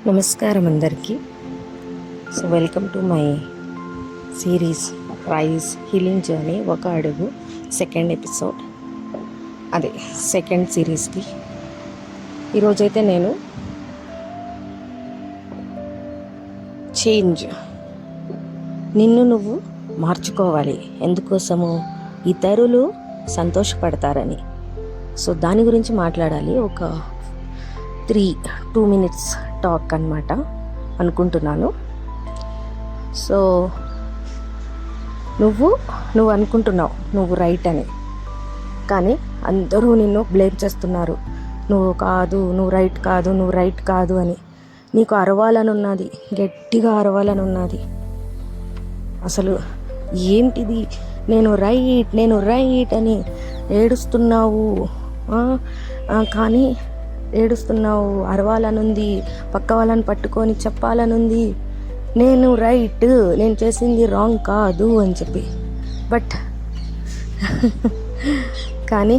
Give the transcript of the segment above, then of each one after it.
నమస్కారం అందరికీ. So welcome to my series rise healing journey ఒక అడుగు సెకండ్ ఎపిసోడ్, అదే సెకండ్ సిరీస్కి. ఈరోజైతే నేను చేంజ్, నిన్ను నువ్వు మార్చుకోవాలి. ఎందుకోసము? ఇతరులు సంతోషపడతారని. సో దాని గురించి మాట్లాడాలి. ఒక 2 minutes టాక్ అన్నమాట అనుకుంటున్నాను. సో నువ్వు అనుకుంటున్నావు నువ్వు రైట్ అని, కానీ అందరూ నిన్ను బ్లేమ్ చేస్తున్నారు. నువ్వు రైట్ కాదు అని. నీకు అరవాలని ఉన్నది, గట్టిగా అరవాలని ఉన్నది. అసలు ఏంటిది? నేను రైట్ అని ఏడుస్తున్నావు, కానీ ఏడుస్తున్నావు, అరవాలనుంది, పక్క వాళ్ళని పట్టుకొని చెప్పాలనుంది నేను రైట్, నేను చేసింది రాంగ్ కాదు అని చెప్పి. బట్ కానీ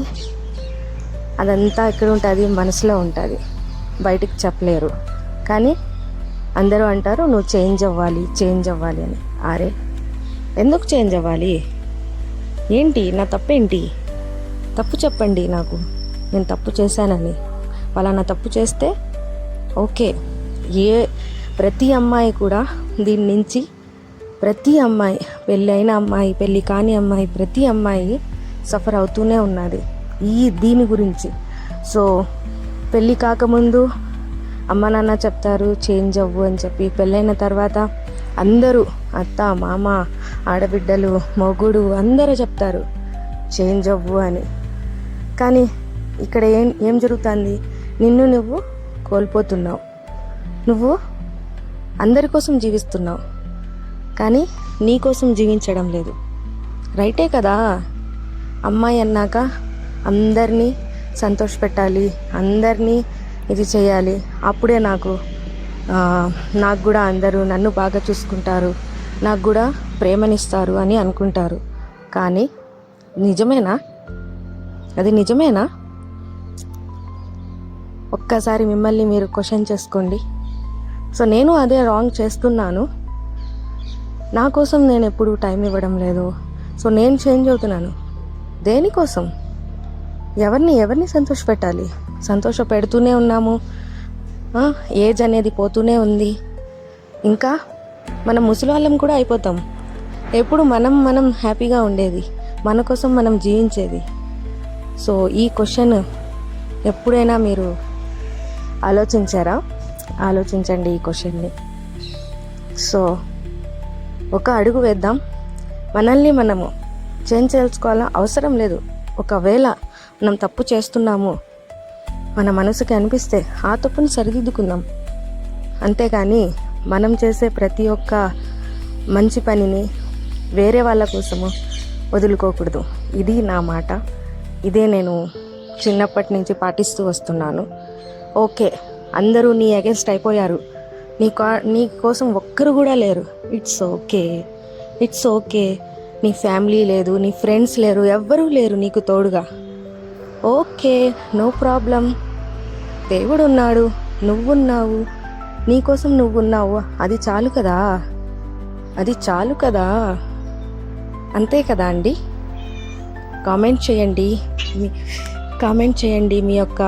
అదంతా ఎక్కడ ఉంటుంది? మనసులో ఉంటుంది, బయటికి చెప్పలేరు. కానీ అందరూ అంటారు నువ్వు చేంజ్ అవ్వాలి అని. అరే ఎందుకు చేంజ్ అవ్వాలి? ఏంటి నా తప్పేంటి? తప్పు చెప్పండి నాకు, నేను తప్పు చేశానని. పలానా తప్పు చేస్తే ఓకే. ప్రతి అమ్మాయి కూడా దీని నుంచి, ప్రతి అమ్మాయి, పెళ్ళి అయిన అమ్మాయి, పెళ్ళి కాని అమ్మాయి, ప్రతి అమ్మాయి సఫర్ అవుతూనే ఉన్నది దీని గురించి. సో పెళ్ళి కాకముందు అమ్మ నాన్న చెప్తారు చేంజ్ అవ్వు అని చెప్పి. పెళ్ళైన తర్వాత అందరూ, అత్త మామ, ఆడబిడ్డలు, మొగుడు అందరూ చెప్తారు చేంజ్ అవ్వు అని. కానీ ఇక్కడ ఏం జరుగుతుంది? నిన్ను నువ్వు కోల్పోతున్నావు. నువ్వు అందరి కోసం జీవిస్తున్నావు, కానీ నీ కోసం జీవించడం లేదు. రైటే కదా? అమ్మాయి అన్నాక అందరినీ సంతోషపెట్టాలి, అందరినీ ఇది చేయాలి. అప్పుడే నాకు కూడా అందరూ నన్ను బాగా చూసుకుంటారు, నాకు కూడా ప్రేమనిస్తారు అని అనుకుంటారు. కానీ నిజమేనా? అది నిజమేనా? ఒక్కసారి మిమ్మల్ని మీరు క్వశ్చన్ చేసుకోండి. సో నేను అదే రాంగ్ చేస్తున్నాను. నా కోసం నేను ఎప్పుడు టైం ఇవ్వడం లేదు. సో నేను చేంజ్ అవుతున్నాను. దేనికోసం? ఎవరిని సంతోషపెట్టాలి? సంతోష పెడుతూనే ఉన్నాము. ఏజ్ అనేది పోతూనే ఉంది. ఇంకా మనం ముసలివాళ్ళం కూడా అయిపోతాం. ఎప్పుడు మనం హ్యాపీగా ఉండేది, మన కోసం మనం జీవించేది. సో ఈ క్వశ్చన్ ఎప్పుడైనా మీరు ఆలోచించారా? ఆలోచించండి ఈ క్వశ్చన్ని. సో ఒక అడుగు వేద్దాం. మనల్ని మనము చేంజ్ చేసుకోవాలా? అవసరం లేదు. ఒకవేళ మనం తప్పు చేస్తున్నాము, మన మనసుకి అనిపిస్తే ఆ తప్పుని సరిదిద్దుకుందాం. అంతేగాని మనం చేసే ప్రతి ఒక్క మంచి పనిని వేరే వాళ్ళ కోసము వదులుకోకూడదు. ఇది నా మాట. ఇదే నేను చిన్నప్పటి నుంచి పాటిస్తూ వస్తున్నాను. ఓకే, అందరూ నీ అగెన్స్ట్ అయిపోయారు, నీ కోసం ఒక్కరు కూడా లేరు. It's okay. నీ ఫ్యామిలీ లేదు, నీ ఫ్రెండ్స్ లేరు, ఎవ్వరూ లేరు నీకు తోడుగా. Okay, no problem. దేవుడు ఉన్నాడు, నువ్వున్నావు, నీకోసం నువ్వున్నావు. అది చాలు కదా. అంతే కదా అండి? కామెంట్ చేయండి మీ యొక్క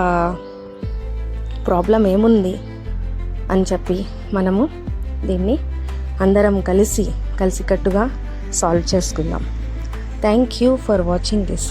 ప్రాబ్లం ఏముంది అని చెప్పి మనము దీన్ని అందరం కలిసికట్టుగా సాల్వ్ చేసుకుందాం. Thank you for watching this.